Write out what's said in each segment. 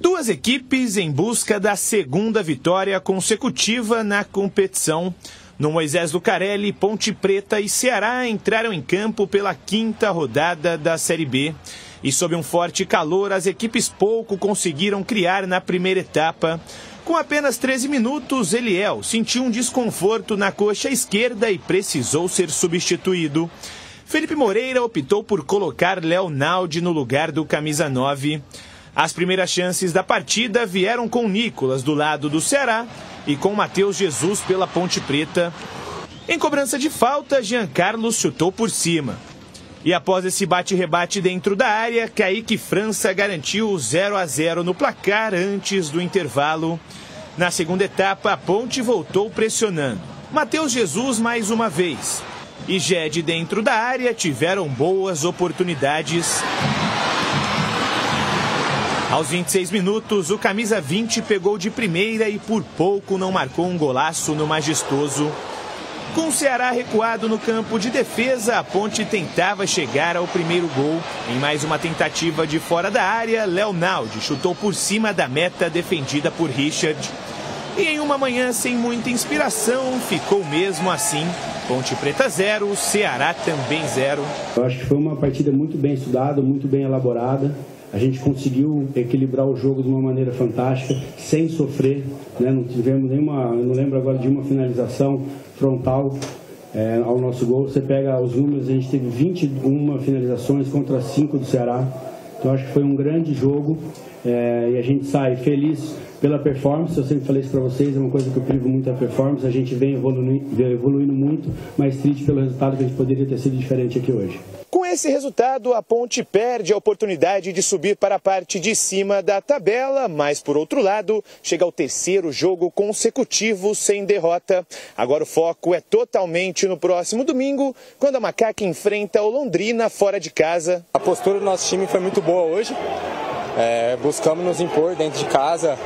Duas equipes em busca da segunda vitória consecutiva na competição. No Moisés Lucarelli, Ponte Preta e Ceará entraram em campo pela quinta rodada da Série B. E sob um forte calor, as equipes pouco conseguiram criar na primeira etapa. Com apenas 13 minutos, Eliel sentiu um desconforto na coxa esquerda e precisou ser substituído. Felipe Moreira optou por colocar Leonaldi no lugar do camisa 9. As primeiras chances da partida vieram com Nicolas do lado do Ceará e com Matheus Jesus pela Ponte Preta. Em cobrança de falta, Jean Carlos chutou por cima. E após esse bate-rebate dentro da área, Kaique França garantiu 0-0 no placar antes do intervalo. Na segunda etapa, a Ponte voltou pressionando. Matheus Jesus mais uma vez. E Ged dentro da área tiveram boas oportunidades. Aos 26 minutos, o camisa 20 pegou de primeira e por pouco não marcou um golaço no Majestoso. Com o Ceará recuado no campo de defesa, a Ponte tentava chegar ao primeiro gol. Em mais uma tentativa de fora da área, Leonaldi chutou por cima da meta defendida por Richard. E em uma manhã sem muita inspiração, ficou mesmo assim. Ponte Preta 0, Ceará também 0. Eu acho que foi uma partida muito bem estudada, muito bem elaborada. A gente conseguiu equilibrar o jogo de uma maneira fantástica, sem sofrer, né? Não tivemos nenhuma, eu não lembro agora de uma finalização frontal ao nosso gol. Você pega os números, a gente teve 21 finalizações contra 5 do Ceará. Então acho que foi um grande jogo e a gente sai feliz pela performance. Eu sempre falei isso para vocês, é uma coisa que eu privo muito a performance. A gente vem evoluindo muito, mas triste pelo resultado, que a gente poderia ter sido diferente aqui hoje. Com esse resultado, a Ponte perde a oportunidade de subir para a parte de cima da tabela, mas, por outro lado, chega ao terceiro jogo consecutivo sem derrota. Agora o foco é totalmente no próximo domingo, quando a Macaca enfrenta o Londrina fora de casa. A postura do nosso time foi muito boa hoje. Buscamos nos impor dentro de casa,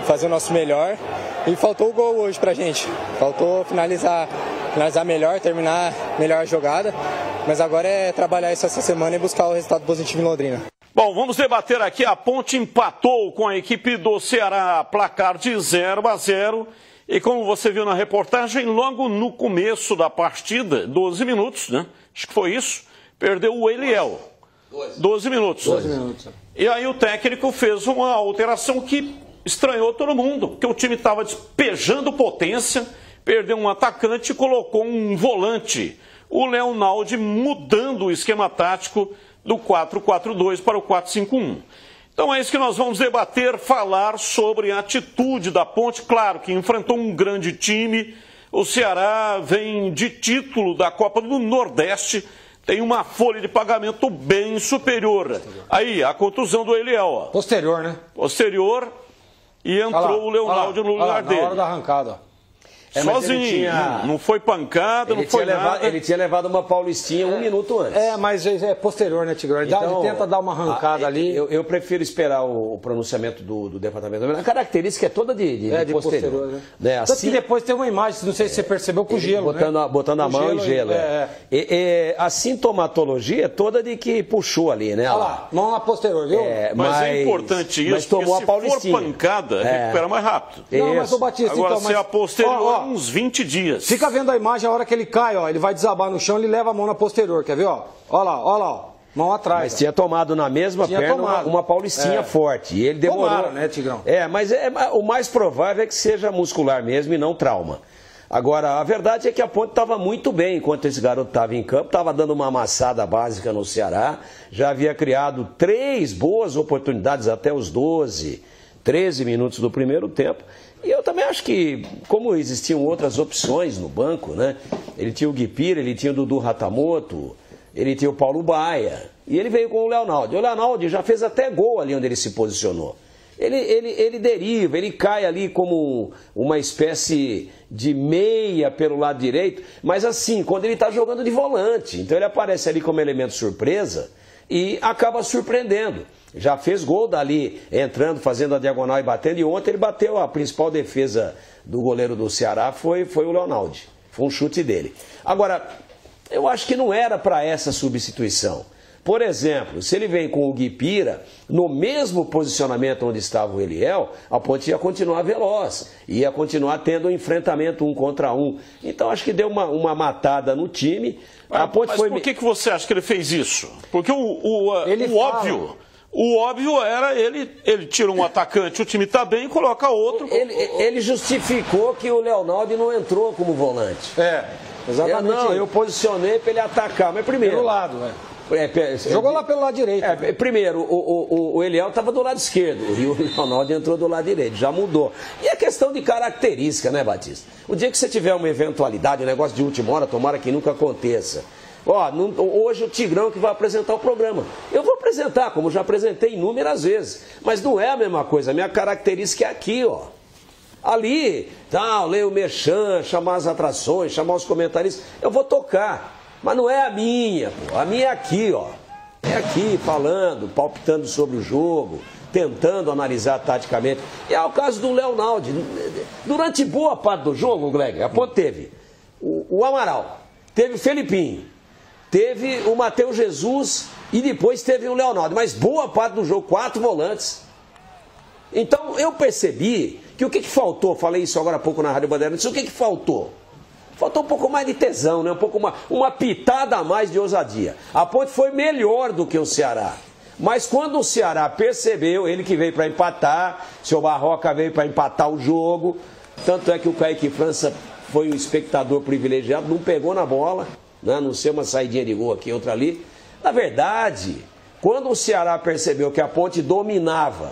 fazer o nosso melhor. E faltou o gol hoje pra gente. Faltou finalizar melhor, terminar melhor a jogada. Mas agora é trabalhar isso essa semana e buscar o resultado positivo em Londrina. Bom, vamos debater aqui. A Ponte empatou com a equipe do Ceará, placar de 0-0. E como você viu na reportagem, logo no começo da partida, 12 minutos, né? Acho que foi isso, perdeu o Eliel. 12 minutos. 12 minutos. E aí o técnico fez uma alteração que estranhou todo mundo, porque o time estava despejando potência, perdeu um atacante e colocou um volante. O Leonaldi mudando o esquema tático do 4-4-2 para o 4-5-1. Então é isso que nós vamos debater, falar sobre a atitude da Ponte. Claro que enfrentou um grande time, o Ceará vem de título da Copa do Nordeste, tem uma folha de pagamento bem superior. Aí, a contusão do Eliel. Ó. Posterior, né? Posterior, e entrou o Leonaldi no lugar dele. Na hora da arrancada. Sozinho, não foi pancada, não foi nada. Ele tinha levado uma paulistinha 1 minuto antes. Mas é posterior, né, Tigrão? Ele tenta dar uma arrancada ali. Eu prefiro esperar o pronunciamento do departamento. A característica é toda de posterior. Né? Assim, tanto que depois tem uma imagem, não sei se você percebeu, com gelo, botando a mão e gelo. A sintomatologia é toda de que puxou ali, né? Olha lá, mão na posterior, viu? Mas é importante isso, porque tomou se a paulistinha. for pancada, recupera mais rápido. Não, mas o Batista, agora, então, se a posterior, uns 20 dias. Fica vendo a imagem, a hora que ele cai, ó, ele vai desabar no chão, ele leva a mão na posterior, quer ver, ó? Ó lá, ó. Mão atrás. Mas tinha tomado na mesma perna uma paulistinha forte. E ele demorou. Tomaram, né, Tigrão? Mas o mais provável é que seja muscular mesmo e não trauma. Agora, a verdade é que a Ponte estava muito bem enquanto esse garoto estava em campo, estava dando uma amassada básica no Ceará, já havia criado 3 boas oportunidades até os 13 minutos do primeiro tempo. E eu também acho que, como existiam outras opções no banco, né? Ele tinha o Guipira, ele tinha o Dudu Ratamoto, ele tinha o Paulo Baia, e ele veio com o Leonaldi. O Leonaldi já fez até gol ali onde ele se posicionou. Ele deriva, ele cai ali como uma espécie de meia pelo lado direito, mas assim, quando ele está jogando de volante. Então ele aparece ali como elemento surpresa e acaba surpreendendo. Já fez gol dali, entrando, fazendo a diagonal e batendo. E ontem ele bateu a principal defesa do goleiro do Ceará, foi o Leonaldi. Foi um chute dele. Agora, eu acho que não era para essa substituição. por exemplo, se ele vem com o Guipira, no mesmo posicionamento onde estava o Eliel, a Ponte ia continuar veloz, ia continuar tendo um enfrentamento 1 contra 1. Então acho que deu uma matada no time. A Ponte mas foi... por que você acha que ele fez isso? Porque o óbvio era ele tira um atacante, o time está bem, e coloca outro. Ele justificou que o Leonaldo não entrou como volante. Exatamente. Eu posicionei para ele atacar, mas primeiro... Pelo lado, jogou lá pelo lado direito. Primeiro, o Eliel estava do lado esquerdo e o Leonaldo entrou do lado direito, já mudou. E é questão de característica, né, Batista? O dia que você tiver uma eventualidade, um negócio de última hora, tomara que nunca aconteça. Hoje o Tigrão que vai apresentar o programa. Eu vou apresentar, como já apresentei inúmeras vezes, mas não é a mesma coisa. A minha característica é aqui, ali, ler o merchan, chamar as atrações, chamar os comentaristas, eu vou tocar. Mas não é a minha, a minha é aqui, É aqui, falando, palpitando sobre o jogo, tentando analisar taticamente. E é o caso do Leonaldo. Durante boa parte do jogo, Gleger, a Ponte teve o Amaral, teve o Felipinho, teve o Matheus Jesus e depois teve o Leonaldo. Mas boa parte do jogo, 4 volantes. Então eu percebi que o que faltou, falei isso agora há pouco na Rádio Bandeirantes, o que faltou? Faltou um pouco mais de tesão, né? Uma pitada a mais de ousadia. A Ponte foi melhor do que o Ceará. Mas quando o Ceará percebeu, ele que veio para empatar, seu Barroca veio para empatar o jogo, tanto é que o Kaique França foi um espectador privilegiado, não pegou na bola, né? Não sei uma saidinha de gol aqui, outra ali. Na verdade, quando o Ceará percebeu que a Ponte dominava,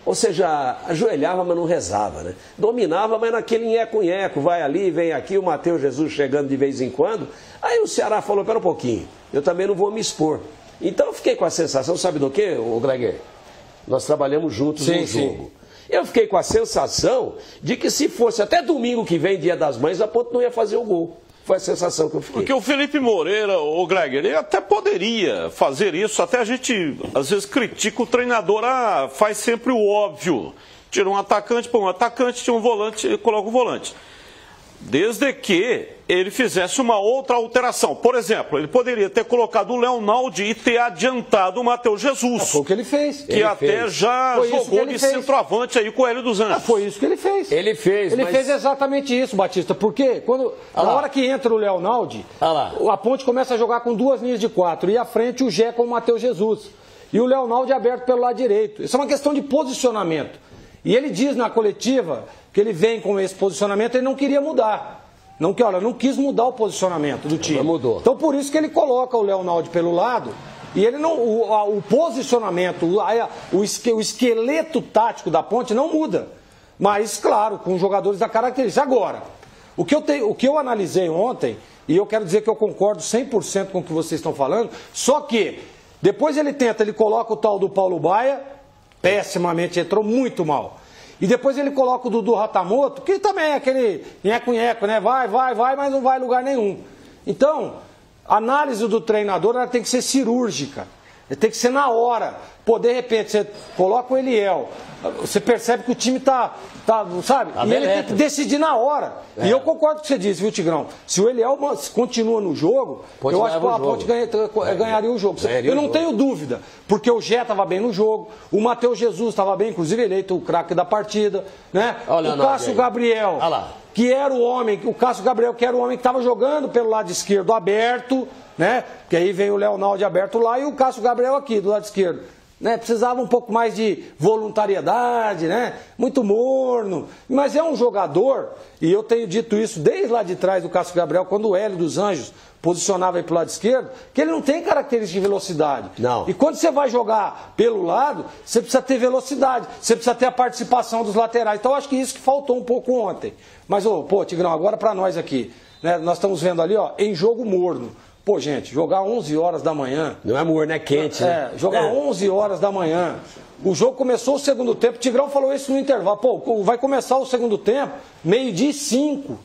ou seja, ajoelhava, mas não rezava, né? Dominava, mas naquele nheco-nheco, vai ali, vem aqui, o Matheus Jesus chegando de vez em quando. Aí o Ceará falou, pera um pouquinho, eu também não vou me expor. Então eu fiquei com a sensação, sabe do quê, Gleger? Nós trabalhamos juntos no jogo. Eu fiquei com a sensação de que se fosse até domingo que vem, Dia das Mães, a Ponte não ia fazer o gol. Foi a sensação que eu fiquei. Porque o Felipe Moreira, o Gleger, ele até poderia fazer isso, até a gente às vezes critica o treinador, faz sempre o óbvio. Tira um atacante, põe um atacante, tira um volante, coloca um volante. Desde que ele fizesse uma outra alteração. Por exemplo, ele poderia ter colocado o Leonaldo e ter adiantado o Matheus Jesus. Foi o que ele fez. Que até já jogou de centroavante aí com o Hélio dos Anjos. Foi isso que ele fez. Ele fez exatamente isso, Batista. Porque na hora que entra o Leonaldo, a Ponte começa a jogar com 2 linhas de 4. E à frente o Gé com o Matheus Jesus. E o Leonaldo é aberto pelo lado direito. Isso é uma questão de posicionamento. E ele diz na coletiva que ele vem com esse posicionamento e ele não queria mudar. Não quis mudar o posicionamento do time. Mudou. Então por isso que ele coloca o Leonaldo pelo lado e ele não, o posicionamento, o esqueleto tático da Ponte não muda. Mas, claro, com jogadores da característica. Agora, o que eu analisei ontem, e eu quero dizer que eu concordo 100% com o que vocês estão falando, só que depois ele coloca o tal do Paulo Baia, pessimamente, entrou muito mal. E depois ele coloca o Dudu Ratamoto, que também é aquele nheco-nheco, né? Vai, mas não vai em lugar nenhum. Então, a análise do treinador ela tem que ser cirúrgica. Tem que ser na hora. Pô, de repente, você coloca o Eliel, você percebe que o time tá sabe? E ele tem que decidir na hora. E eu concordo com o que você disse, viu, Tigrão? Se o Eliel continua no jogo, eu acho que a Ponte ganharia o jogo. Eu não tenho dúvida, porque o Gé estava bem no jogo, o Matheus Jesus estava bem, inclusive eleito o craque da partida, né? O Cássio Gabriel, que era o homem, que estava jogando pelo lado esquerdo aberto, né? Que aí vem o Leonaldo aberto lá e o Cássio Gabriel aqui do lado esquerdo. Né? Precisava um pouco mais de voluntariedade, né? Muito morno. Mas é um jogador, e eu tenho dito isso desde lá de trás do Cássio Gabriel, quando o Hélio dos Anjos posicionava aí para o lado esquerdo, que ele não tem característica de velocidade. Não. E quando você vai jogar pelo lado, você precisa ter velocidade, você precisa ter a participação dos laterais. Então, eu acho que isso que faltou um pouco ontem. Mas, Tigrão, agora para nós aqui, né? Nós estamos vendo ali, em jogo morno. Pô, gente, jogar 11 horas da manhã... Não é morno, é quente, né? Jogar 11 horas da manhã. O jogo começou o segundo tempo, o Tigrão falou isso no intervalo. Pô, vai começar o segundo tempo, 12:05.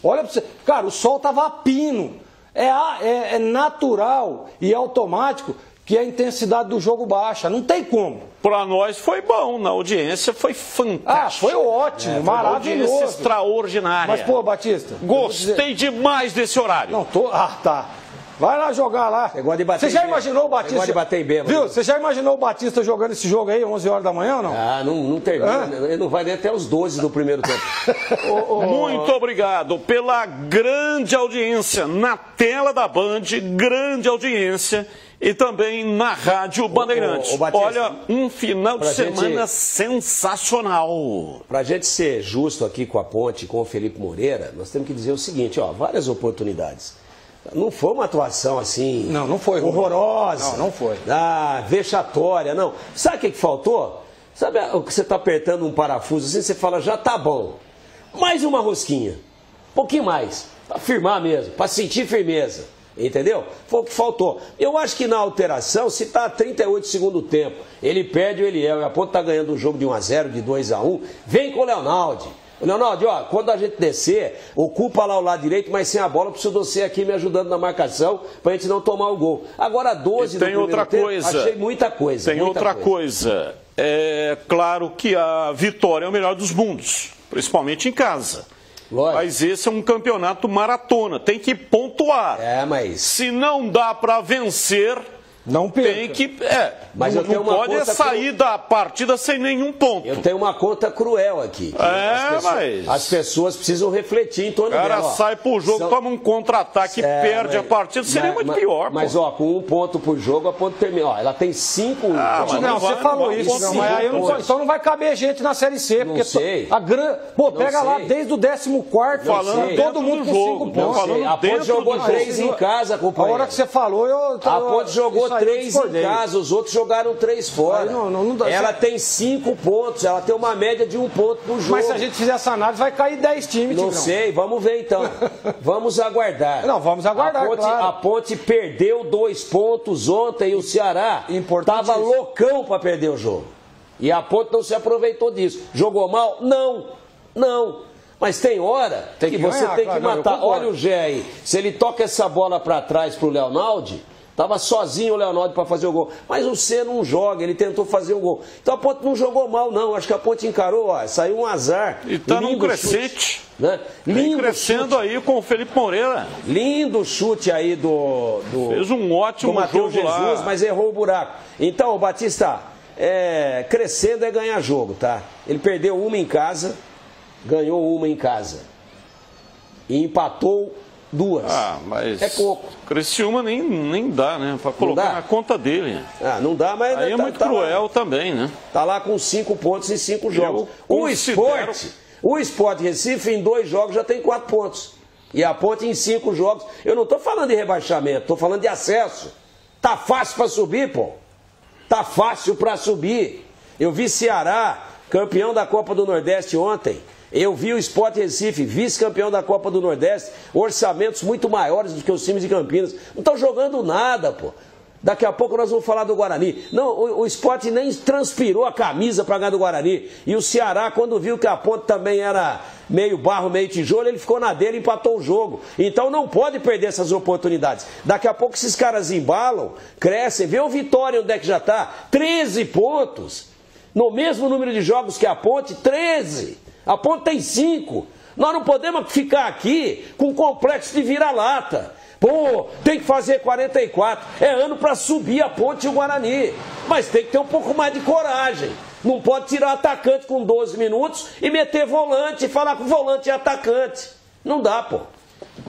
Olha pra você. Cara, o sol tava a pino. É natural e automático que a intensidade do jogo baixa. Não tem como. Para nós foi bom, na audiência foi fantástico. Foi ótimo, maravilhoso. Audiência extraordinária. Mas, Batista... Gostei demais desse horário. Não, tá. Vai lá jogar lá. Você gosta de bater Você já em imaginou o Batista? Você gosta de bater em bêbado. Viu? Você já imaginou o Batista jogando esse jogo aí, 11 horas da manhã ou não? Ah, não termina. Ele não vai nem até os 12 do primeiro tempo. Muito obrigado pela grande audiência na tela da Band, grande audiência. E também na Rádio Bandeirantes. Batista, olha, um final de semana sensacional. Pra gente ser justo aqui com a Ponte e com o Felipe Moreira, nós temos que dizer o seguinte, ó, várias oportunidades. Não foi uma atuação assim... Não foi. Horrorosa. Não foi. Vexatória, não. Sabe o que faltou? Sabe o que você está apertando um parafuso assim, você fala, já tá bom. Mais uma rosquinha. Um pouquinho mais. Para firmar mesmo, para sentir firmeza. Entendeu? Foi o que faltou. Eu acho que na alteração, se está a 38 do segundo tempo, ele perde o Eliel e a Ponte está ganhando um jogo de 1-0, de 2-1, vem com o Leonaldi. Leonaldi, ó, quando a gente descer, ocupa lá o lado direito, mas sem a bola, preciso de você aqui me ajudando na marcação, pra gente não tomar o gol. Agora 12 do primeiro tempo, achei muita coisa. Tem outra coisa. É claro que a vitória é o melhor dos mundos, principalmente em casa. Lógico. Mas esse é um campeonato maratona, tem que pontuar. Mas... Se não dá para vencer... Não perca. Tem que. Mas não pode sair da partida sem nenhum ponto. Eu tenho uma conta cruel aqui. As pessoas precisam refletir em torno dela. O cara sai pro jogo, toma um contra-ataque, perde a partida, seria muito pior. Mas, ó, com 1 ponto por jogo, a Ponte termina. Ó, ela tem 5. Você falou isso, não, mas aí então não vai caber gente na Série C. Não porque sei. Pô, pega lá desde o 14º, falando todo mundo com 5 pontos. A Ponte jogou 3 em casa, companheiro. A hora que você falou, a Ponte jogou 3 em casa, os outros jogaram 3 fora. Ela tem 5 pontos, ela tem uma média de 1 ponto por jogo. Mas se a gente fizer essa análise, vai cair 10 times. Não sei, vamos ver então. Vamos aguardar. Não, vamos aguardar, A Ponte perdeu 2 pontos ontem e o Ceará estava loucão para perder o jogo. E a Ponte não se aproveitou disso. Jogou mal? Não. Mas tem hora que você tem que matar. Olha o Gé aí. Se ele toca essa bola para trás pro Leonaldi, estava sozinho o Leonaldi para fazer o gol. Mas o C não joga, ele tentou fazer o gol. Então a Ponte não jogou mal, não. Acho que a Ponte encarou, ó, saiu um azar. E está num crescente. Né? Lindo crescendo chute. Aí com o Felipe Moreira. Lindo chute aí do fez um ótimo Matheus jogo Jesus, lá. mas errou o buraco. Então, Batista, crescendo é ganhar jogo, tá? Ele perdeu 1 em casa, ganhou 1 em casa. E empatou 2. Mas é pouco. Criciúma nem dá, né? Para colocar na conta dele. Não dá, mas... Aí é muito cruel lá, também, né? Tá lá com 5 pontos em 5 jogos. O Sport Recife em 2 jogos já tem 4 pontos. E a Ponte em 5 jogos. Eu não tô falando de rebaixamento, tô falando de acesso. Tá fácil para subir, pô. Tá fácil para subir. Eu vi Ceará, campeão da Copa do Nordeste ontem. Eu vi o Sport Recife, vice-campeão da Copa do Nordeste, orçamentos muito maiores do que os times de Campinas. Não estão jogando nada, pô. Daqui a pouco nós vamos falar do Guarani. Não, o Sport nem transpirou a camisa para ganhar do Guarani. E o Ceará, quando viu que a Ponte também era meio barro, meio tijolo, ele ficou na dele e empatou o jogo. Então não pode perder essas oportunidades. Daqui a pouco esses caras embalam, crescem. Vê o Vitória onde é que já está. 13 pontos. No mesmo número de jogos que a Ponte, 13. A Ponte tem 5. Nós não podemos ficar aqui com complexo de vira-lata. Pô, tem que fazer 44. É ano para subir a Ponte e o Guarani. Mas tem que ter um pouco mais de coragem. Não pode tirar atacante com 12 minutos e meter volante e falar que o volante é atacante. Não dá, pô.